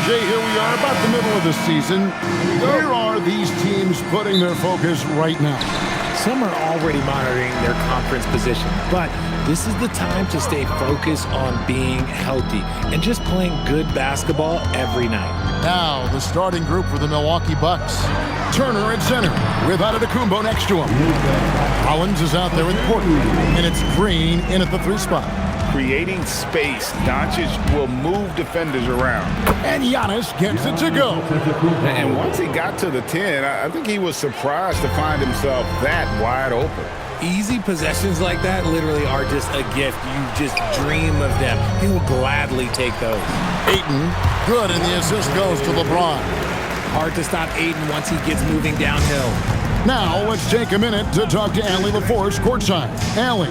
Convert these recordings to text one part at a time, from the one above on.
Jay, here we are about the middle of the season. Where are these teams putting their focus right now? Some are already monitoring their conference position, but this is the time to stay focused on being healthy and just playing good basketball every night. Now, the starting group for the Milwaukee Bucks. Turner at center with Antetokounmpo next to him. Collins is out there with Porter, and it's Green in at the 3 spot. Creating space, Doncic will move defenders around. And Giannis gets it to go. And once he got to the 10, I think he was surprised to find himself that wide open. Easy possessions like that literally are just a gift. You just dream of them. He will gladly take those. Ayton, good, and the assist goes to LeBron. Hard to stop Ayton once he gets moving downhill. Now, let's take a minute to talk to Allie LaForce courtside. Allie.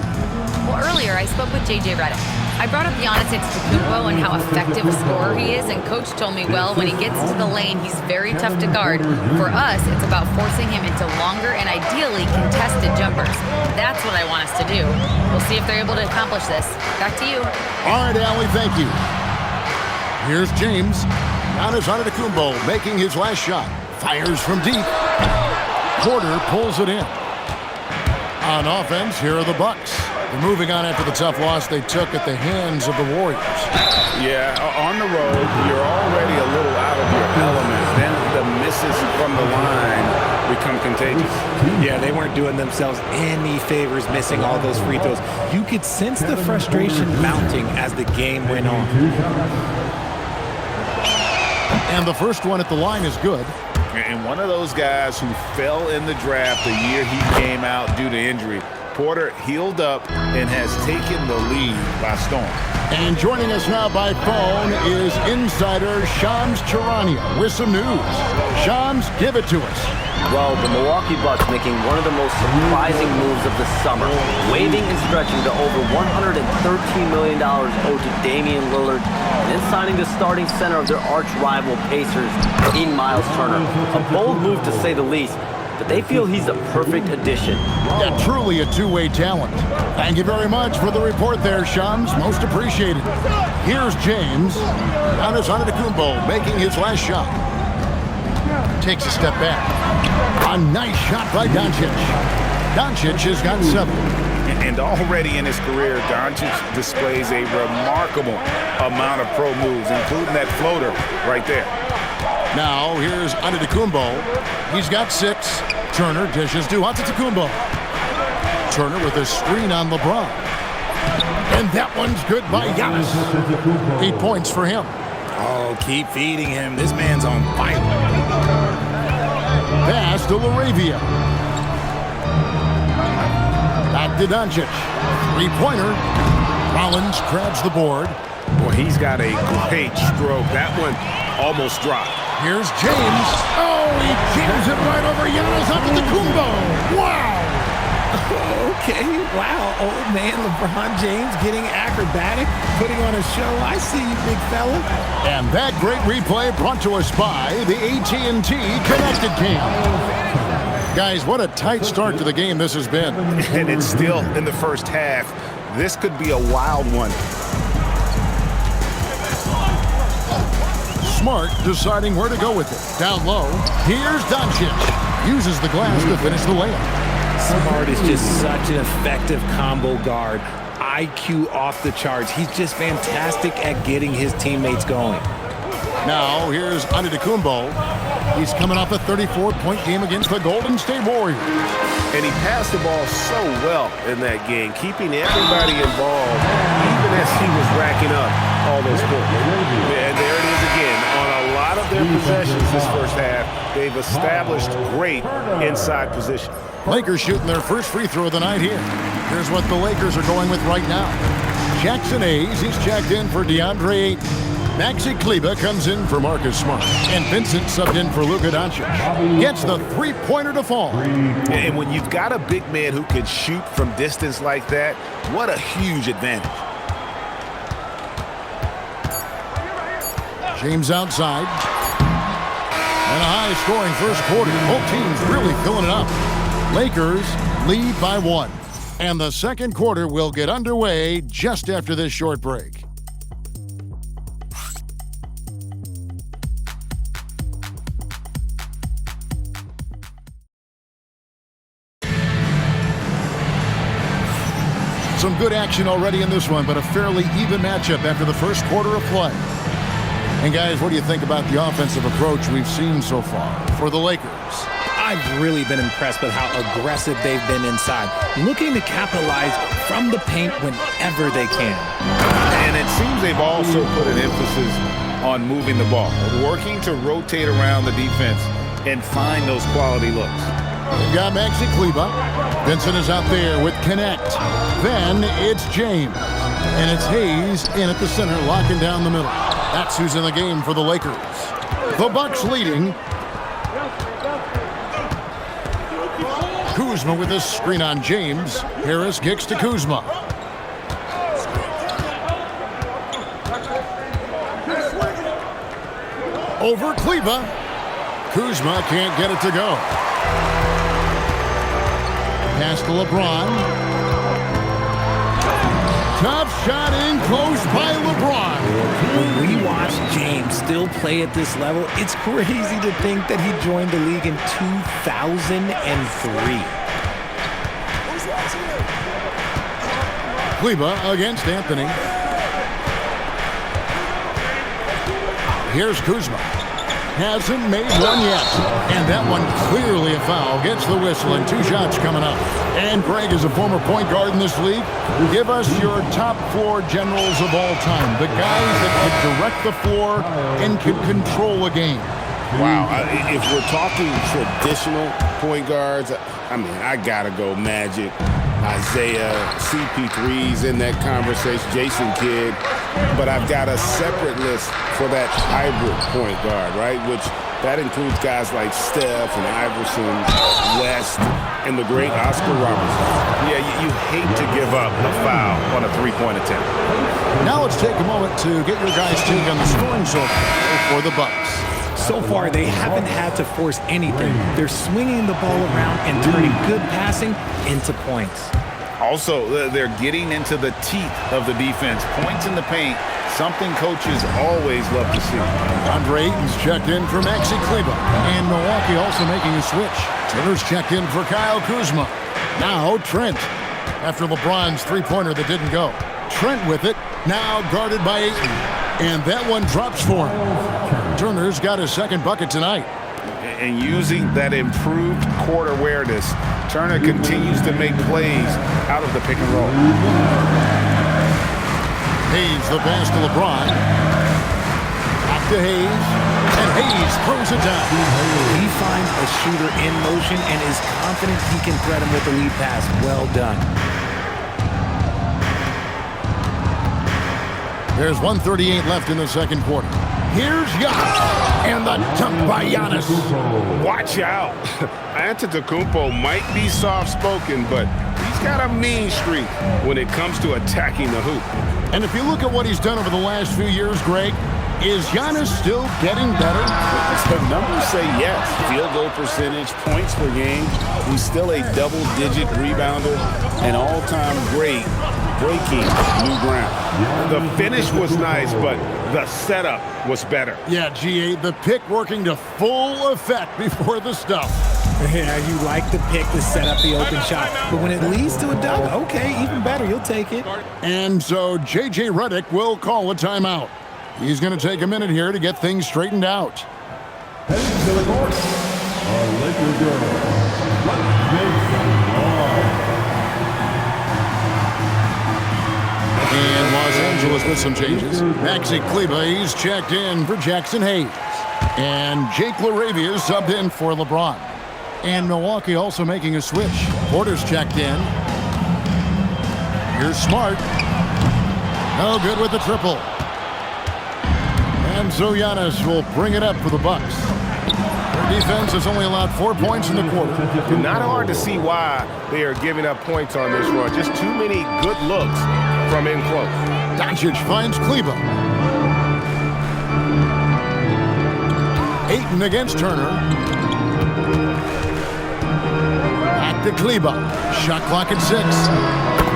Well, earlier I spoke with J.J. Redick. I brought up Giannis Antetokounmpo and how effective a scorer he is, and Coach told me, well, when he gets into the lane, he's very tough to guard. For us, it's about forcing him into longer and ideally contested jumpers. That's what I want us to do. We'll see if they're able to accomplish this. Back to you. All right, Allie, thank you. Here's James. Giannis Antetokounmpo making his last shot. Fires from deep. Porter pulls it in. On offense, here are the Bucks. They're moving on after the tough loss they took at the hands of the Warriors. Yeah, on the road, you're already a little out of your element. Then the misses from the line become contagious. Yeah, they weren't doing themselves any favors missing all those free throws. You could sense the frustration mounting as the game went on. And the first one at the line is good. And one of those guys who fell in the draft the year he came out due to injury. Porter healed up and has taken the lead by storm. And joining us now by phone is insider Shams Charania with some news. Shams, give it to us. Well, the Milwaukee Bucks making one of the most surprising moves of the summer, waiving and stretching to over $113 million owed to Damian Lillard, and then signing the starting center of their arch-rival Pacers in Miles Turner. A bold move to say the least, but they feel he's a perfect addition. Yeah, truly a two-way talent. Thank you very much for the report there, Shams. Most appreciated. Here's James. Giannis Antetokounmpo making his last shot. Takes a step back. A nice shot by Doncic. Doncic has got 7. And already in his career, Doncic displays a remarkable amount of pro moves, including that floater right there. Now, here's Antetokounmpo. He's got 6. Turner dishes to Antetokounmpo. Turner with a screen on LeBron. And that one's good by Giannis. 8 points for him. Oh, keep feeding him. This man's on fire. Pass to LaRavia. Back to Doncic. 3-pointer. Rollins grabs the board. Boy, he's got a great stroke. That one almost dropped. Here's James. Oh, he jams it right over Giannis Antetokounmpo. Wow. Okay, wow. Old man LeBron James getting acrobatic, putting on a show. I see you, big fella. And that great replay brought to us by the AT&T Connected Cam. Guys, what a tight start to the game this has been. And it's still in the first half. This could be a wild one. Smart deciding where to go with it. Down low, here's Doncic. Uses the glass to finish the layup. Smart is just such an effective combo guard. IQ off the charts. He's just fantastic at getting his teammates going. Now, here's Antetokounmpo. He's coming off a 34-point game against the Golden State Warriors. And he passed the ball so well in that game, keeping everybody involved, even as he was racking up all those points. And there it is again. On a lot of their possessions this first half, they've established great inside position. Lakers shooting their first free throw of the night here. Here's what the Lakers are going with right now. Jackson Hayes, he's checked in for DeAndre Ayton. Maxi Kleber comes in for Marcus Smart. And Vincent subbed in for Luka Doncic. Gets the three-pointer to fall. And when you've got a big man who can shoot from distance like that, what a huge advantage. James outside. And a high-scoring first quarter. Both teams really filling it up. Lakers lead by 1. And the second quarter will get underway just after this short break. Some good action already in this one, but a fairly even matchup after the first quarter of play. And guys, what do you think about the offensive approach we've seen so far for the Lakers? I've really been impressed with how aggressive they've been inside, looking to capitalize from the paint whenever they can. And it seems they've also put an emphasis on moving the ball, working to rotate around the defense and find those quality looks. They've got Maxi Kleber. Vincent is out there with Connect. Then it's James. And it's Hayes in at the center, locking down the middle. That's who's in the game for the Lakers. The Bucks leading. Kuzma with this screen on James. Harris kicks to Kuzma. Over Kleber. Kuzma can't get it to go. Pass to LeBron. Tough shot in close by LeBron. When we watch James still play at this level, it's crazy to think that he joined the league in 2003. Kleber against Anthony. Here's Kuzma. Hasn't made one yet. And that one clearly a foul. Gets the whistle and 2 shots coming up. And Greg is a former point guard in this league. Give us your top 4 generals of all time. The guys that could direct the floor and could control a game. Wow. If we're talking traditional point guards, I mean, I got to go Magic, Isaiah, CP3's in that conversation, Jason Kidd. But I've got a separate list for that hybrid point guard, right? Which that includes guys like Steph and Iverson, West, and the great Oscar Robertson. Yeah, you hate to give up a foul on a three-point attempt. Now let's take a moment to get your guys' take on the scoring so far for the Bucks. So far, they haven't had to force anything. They're swinging the ball around and turning good passing into points. Also, they're getting into the teeth of the defense. Points in the paint, something coaches always love to see. Andre Ayton's checked in for Maxi Kleber. And Milwaukee also making a switch. Turner's checked in for Kyle Kuzma. Now Trent. After LeBron's three-pointer that didn't go. Trent with it. Now guarded by Ayton. And that one drops for him. Turner's got his second bucket tonight. And using that improved court awareness, Turner continues to make plays out of the pick and roll. Hayes the pass to LeBron. Back to Hayes. And Hayes throws it down. He finds a shooter in motion and is confident he can thread him with the lead pass. Well done. There's 1:38 left in the second quarter. Here's Giannis. And the dunk by Giannis. Watch out. Antetokounmpo might be soft-spoken, but he's got a mean streak when it comes to attacking the hoop. And if you look at what he's done over the last few years, Greg, is Giannis still getting better? The numbers say yes. Field goal percentage, points per game. He's still a double-digit rebounder, an all-time great breaking new ground. The finish was nice, but the setup was better. Yeah, GA, the pick working to full effect before the stuff. Yeah, you like the pick to set up the open shot. But when it leads to a dunk, okay, even better. You'll take it. And so J.J. Redick will call a timeout. He's going to take a minute here to get things straightened out. Heading to the court, Laker And Los Angeles with some changes. Maxi Kleber, he's checked in for Jackson Hayes. And Jake LaRavia is subbed in for LeBron. And Milwaukee also making a switch. Porter's checked in. Here's Smart. No good with the triple. And so Giannis will bring it up for the Bucks. Their defense has only allowed 4 points in the quarter. Not hard to see why they are giving up points on this run. Just too many good looks from in close. Doncic finds Kleber. Ayton against Turner. Back to Kleber. Shot clock at 6.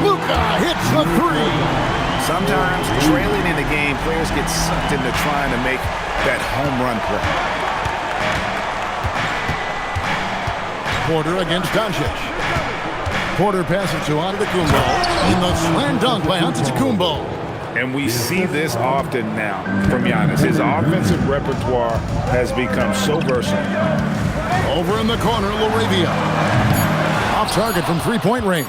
Luka hits the 3. Sometimes trailing in the game, players get sucked into trying to make that home run play. Porter against Doncic. Porter passes to Antetokounmpo. In the slam dunk by Antetokounmpo. And we see this often now from Giannis. His offensive repertoire has become so versatile. Over in the corner, LaRavia. Off target from three-point range.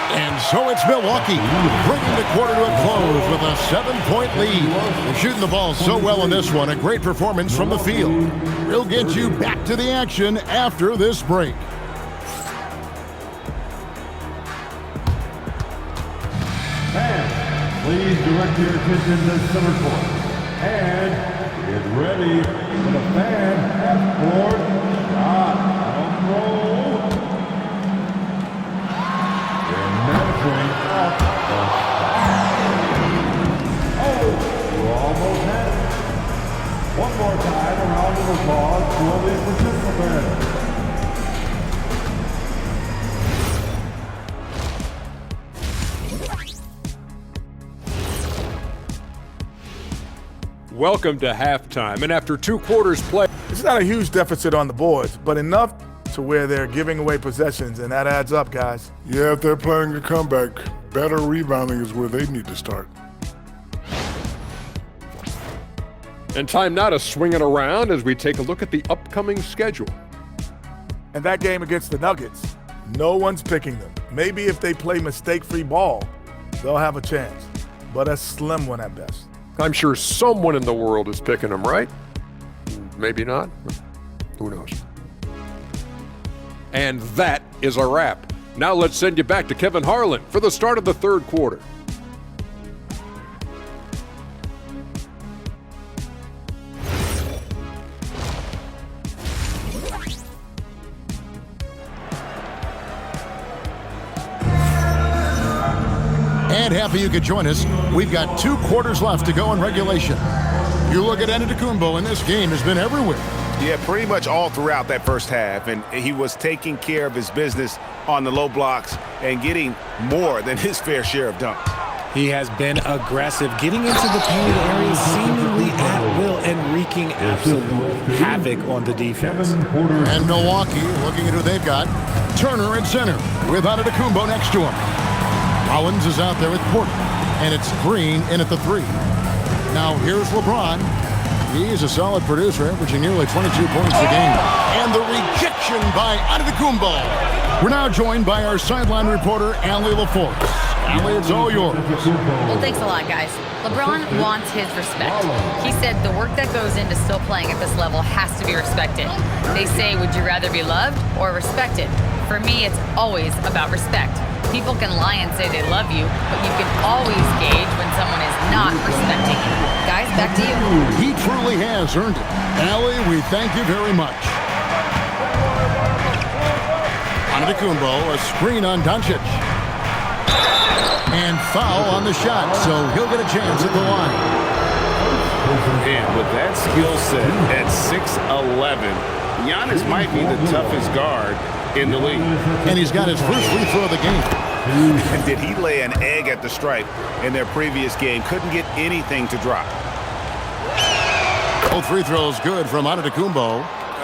And so it's Milwaukee, bringing the quarter to a close with a 7-point lead. They're shooting the ball so well in this one. A great performance from the field. We'll get you back to the action after this break. Please direct your attention to center court. And get ready for the fan half-court shot. Don't roll. They're measuring up the shot. Oh, you almost had it. One more time, a round of applause for the participants. Welcome to halftime, and after 2 quarters played, It's not a huge deficit on the boards, but enough to where they're giving away possessions, and that adds up, guys. Yeah, if they're playing a comeback, better rebounding is where they need to start. and time now to swing it around as we take a look at the upcoming schedule. And that game against the Nuggets, no one's picking them. Maybe if they play mistake-free ball, they'll have a chance, but a slim one at best. I'm sure someone in the world is picking them, right? Maybe not. Who knows? And that is a wrap. Now let's send you back to Kevin Harlan for the start of the third quarter. And happy you could join us. We've got 2 quarters left to go in regulation. You look at Antetokounmpo, and this game has been everywhere. Yeah, pretty much all throughout that first half, and he was taking care of his business on the low blocks and getting more than his fair share of dunks. He has been aggressive, getting into the painted areas seemingly at will and wreaking absolute havoc on the defense. And Milwaukee, looking at who they've got, Turner at center with Antetokounmpo next to him. Rollins is out there with Porter, and it's Green in at the 3. Now here's LeBron. He is a solid producer, averaging nearly 22 points a game. And the rejection by Antetokounmpo. We're now joined by our sideline reporter, Allie LaForce. Allie, it's all yours. Well, thanks a lot, guys. LeBron wants his respect. He said the work that goes into still playing at this level has to be respected. They say, would you rather be loved or respected? For me, it's always about respect. People can lie and say they love you, but you can always gauge when someone is not respecting you. Guys, back to you. He truly has earned it. Allie, we thank you very much. Antetokounmpo, a screen on Doncic. And foul on the shot, so he'll get a chance at the line. And with that skill set at 6'11", Giannis might be the toughest guard in the league. And he's got his first free throw of the game. And did he lay an egg at the stripe in their previous game? Couldn't get anything to drop. Both free throws good from Antetokounmpo.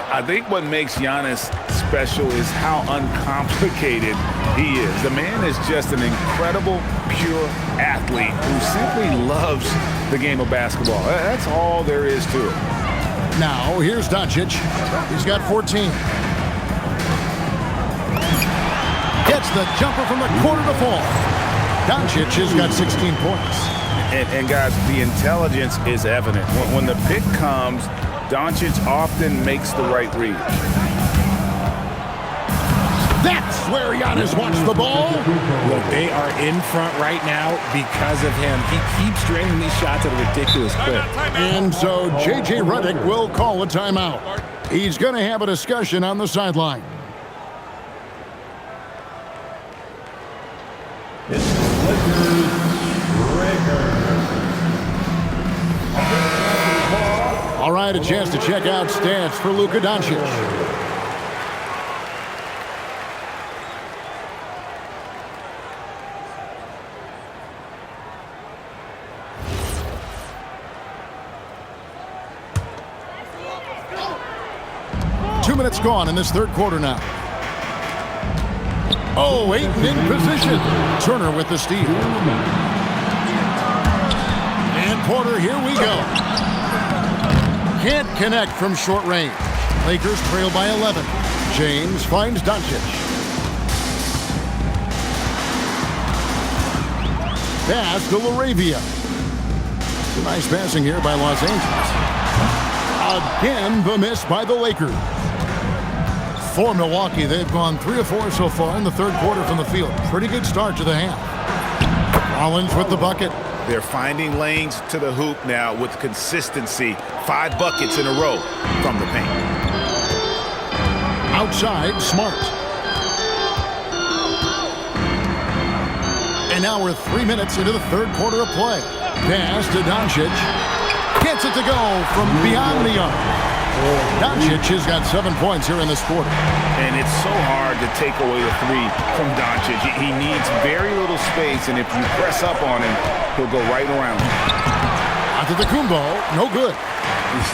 I think what makes Giannis special is how uncomplicated he is. The man is just an incredible, pure athlete who simply loves the game of basketball. That's all there is to it. Now, here's Doncic. He's got 14. Gets the jumper from the corner to fall. Doncic has got 16 points. And guys, the intelligence is evident. When the pick comes, Doncic often makes the right read. That's where Giannis wants the ball. Look, they are in front right now because of him. He keeps draining these shots at a ridiculous clip. And so J.J. Redick will call a timeout. He's going to have a discussion on the sideline. All right, a chance to check out stats for Luka Doncic. 2 minutes gone in this third quarter now. Oh, Ayton in position. Turner with the steal. And Porter, here we go. Can't connect from short range. Lakers trail by 11. James finds Doncic. Pass to LaRavia. Nice passing here by Los Angeles. Again, the miss by the Lakers. For Milwaukee, they've gone 3 of 4 so far in the third quarter from the field. Pretty good start to the half. Rollins with the bucket. They're finding lanes to the hoop now with consistency. 5 buckets in a row from the paint. Outside, Smart. And now we're 3 minutes into the third quarter of play. Pass to Doncic. Gets it to go from beyond the arc. Doncic has got 7 points here in this quarter. And it's so hard to take away a 3 from Doncic. He needs very little space, and if you press up on him, he'll go right around you. Antetokounmpo, no good.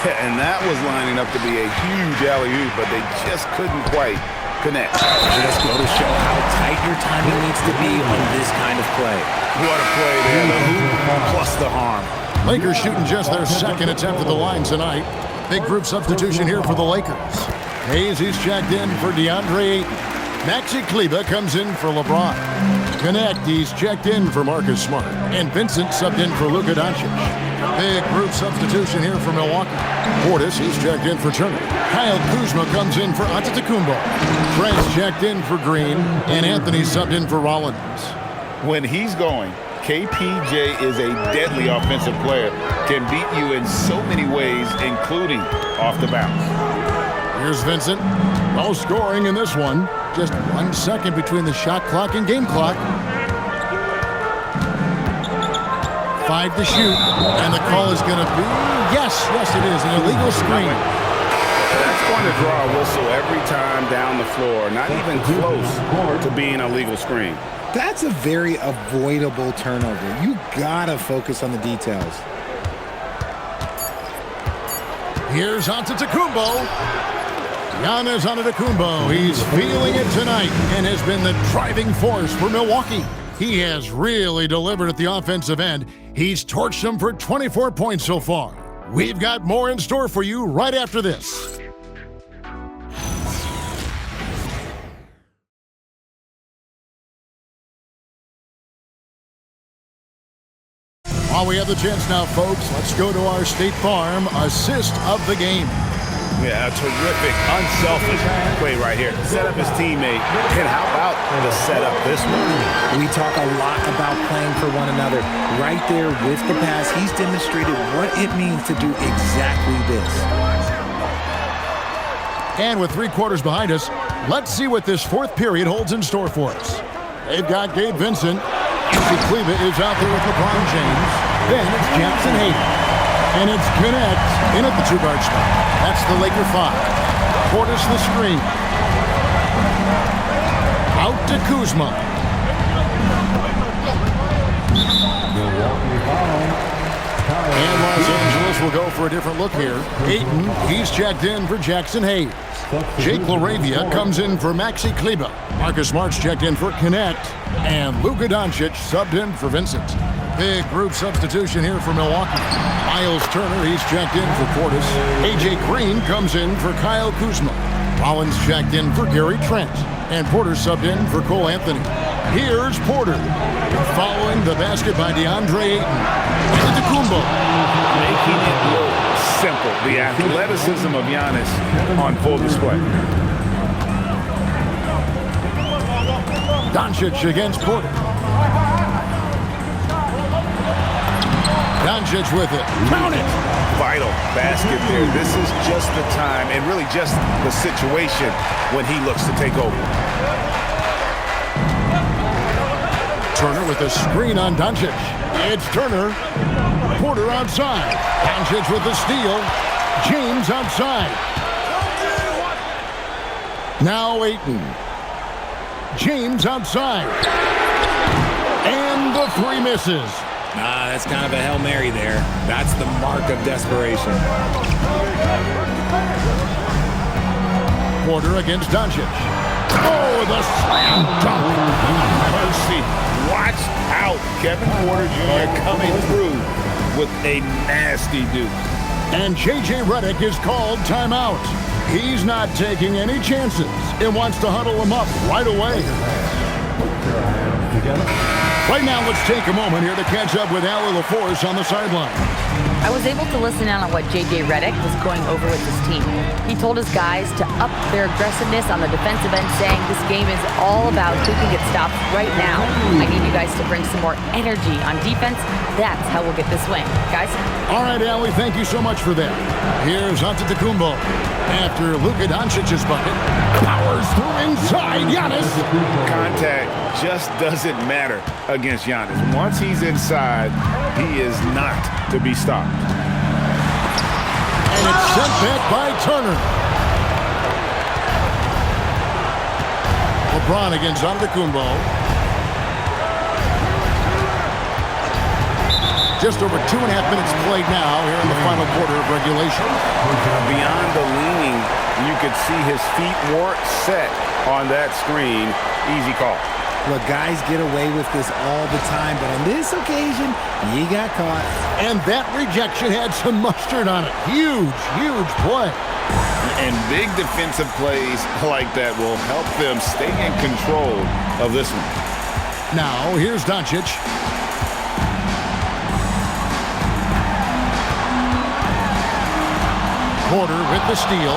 Yeah, and that was lining up to be a huge alley-oop, but they just couldn't quite connect. Just go to show how tight your timing needs to be on this kind of play. What a play there, the hoop plus the harm. Lakers shooting just their second attempt at the line tonight. Big group substitution here for the Lakers. Hayes, he's checked in for DeAndre Ayton. Maxi Kleber comes in for LeBron. Connect, he's checked in for Marcus Smart. And Vincent subbed in for Luka Doncic. Big group substitution here for Milwaukee. Portis, he's checked in for Turner. Kyle Kuzma comes in for Antetokounmpo. Trent's checked in for Green. And Anthony subbed in for Rollins. When he's going, KPJ is a deadly offensive player. Can beat you in so many ways, including off the bounce. Here's Vincent. No scoring in this one. Just 1 second between the shot clock and game clock. 5 to shoot. And the call is going to be, yes, it is, an illegal screen. That's going to draw a whistle every time down the floor. Not even close to being a legal screen. That's a very avoidable turnover. You gotta focus on the details. Here's Antetokounmpo. Giannis Antetokounmpo. He's feeling it tonight and has been the driving force for Milwaukee. He has really delivered at the offensive end. He's torched them for 24 points so far. We've got more in store for you right after this. While we have the chance now, folks, let's go to our State Farm assist of the game. Yeah, a terrific, unselfish play right here. Set up his teammate. And how about the setup this one? We talk a lot about playing for one another. Right there with the pass, he's demonstrated what it means to do exactly this. And with 3 quarters behind us, let's see what this fourth period holds in store for us. They've got Gabe Vincent. Kleber is out there with LeBron James. Then it's Jackson Hayes. And it's Connect in at the 2-guard spot. That's the Laker 5. Portis the screen. Out to Kuzma. And Los Angeles will go for a different look here. Ayton, he's checked in for Jackson Hayes. Jake LaRavia comes in for Maxi Kleber. Marcus Smart's checked in for Connect. And Luka Doncic subbed in for Vincent. Big group substitution here for Milwaukee. Miles Turner, he's checked in for Portis. A.J. Green comes in for Kyle Kuzma. Rollins checked in for Gary Trent. And Porter subbed in for Cole Anthony. Here's Porter. Following the basket by DeAndre Ayton. Antetokounmpo. Making it look simple. The athleticism of Giannis on full display. Doncic against Porter. Doncic with it. Count it! Vital basket there. This is just the time and really just the situation when he looks to take over. Turner with a screen on Doncic. It's Turner. Porter outside. Doncic with the steal. James outside. Now Ayton. James outside. And the 3 misses. That's kind of a Hail Mary there. That's the mark of desperation. Porter against Doncic. Oh, the slam dunk. Mercy. Watch out. Kevin Porter Jr. coming through with a nasty deuce. And J.J. Redick is called timeout. He's not taking any chances and wants to huddle him up right away. Right now, let's take a moment here to catch up with Allie LaForce on the sideline. I was able to listen in on what J.J. Redick was going over with his team. He told his guys to up their aggressiveness on the defensive end, saying this game is all about who can get stops right now. I need you guys to bring some more energy on defense. That's how we'll get this win. Guys? All right, Allie, thank you so much for that. Here's Antetokounmpo. After Luka Doncic's bucket, powers through inside. Giannis. Contact just doesn't matter against Giannis. Once he's inside, he is not to be stopped. And it's sent back by Turner. LeBron against Antetokounmpo. Just over 2.5 minutes played now here in the final quarter of regulation. Beyond the leaning, you could see his feet weren't set on that screen. Easy call. Look, guys get away with this all the time, but on this occasion, he got caught. And that rejection had some mustard on it. Huge, huge play. And big defensive plays like that will help them stay in control of this one. Now, here's Doncic. Porter with the steal.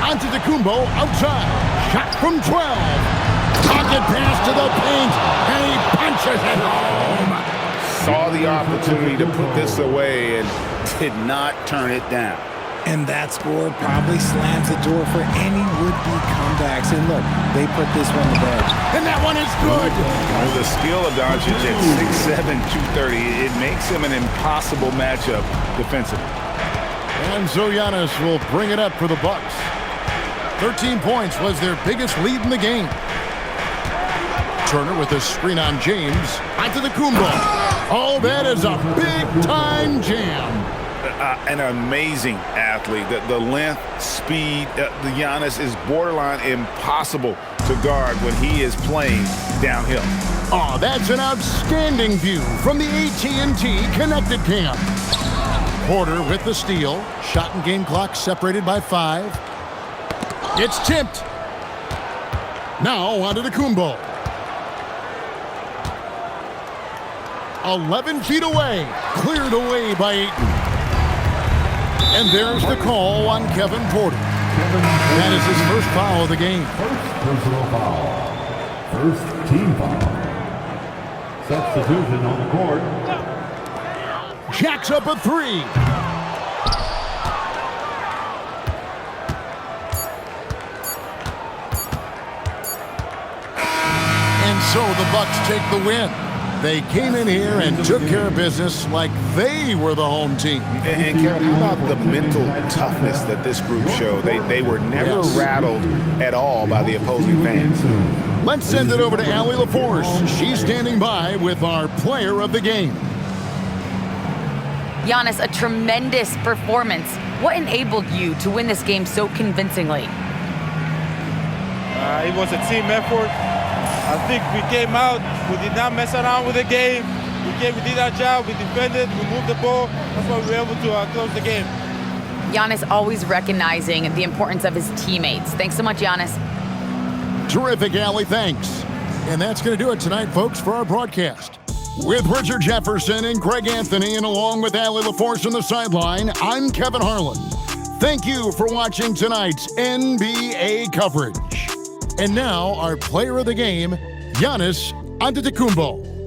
Antetokounmpo outside. Shot from 12. Pocket pass to the paint, and he punches it home. Saw the opportunity to put this away and did not turn it down. And that score probably slams the door for any would-be comebacks. And look, they put this one to bed. And that one is good. With the skill of Doncic at 6'7", 230, it makes him an impossible matchup defensively. And so Giannis will bring it up for the Bucks. 13 points was their biggest lead in the game. Turner with a screen on James. Antetokounmpo. Oh, that is a big-time jam. An amazing athlete. The length, speed, the Giannis is borderline impossible to guard when he is playing downhill. Oh, that's an outstanding view from the AT&T Connected Cam. Porter with the steal. Shot and game clock separated by 5. It's tipped. Now Antetokounmpo. 11 feet away. Cleared away by Ayton. And there's the call on Kevin Porter. That is his first foul of the game. First personal foul. First team foul. Substitution on the court. Jacks up a 3. And so the Bucks take the win. They came in here and took care of business like they were the home team. And Kevin, how about the mental toughness that this group showed? They were never rattled at all by the opposing fans. Let's send it over to Allie LaForce. She's standing by with our player of the game. Giannis, a tremendous performance. What enabled you to win this game so convincingly? It was a team effort. I think we came out, we did not mess around with the game. We did our job, we defended, we moved the ball. That's why we were able to close the game. Giannis always recognizing the importance of his teammates. Thanks so much, Giannis. Terrific, Allie, thanks. And that's going to do it tonight, folks, for our broadcast. With Richard Jefferson and Greg Anthony, and along with Allie LaForce on the sideline, I'm Kevin Harlan. Thank you for watching tonight's NBA coverage. And now, our player of the game, Giannis Antetokounmpo.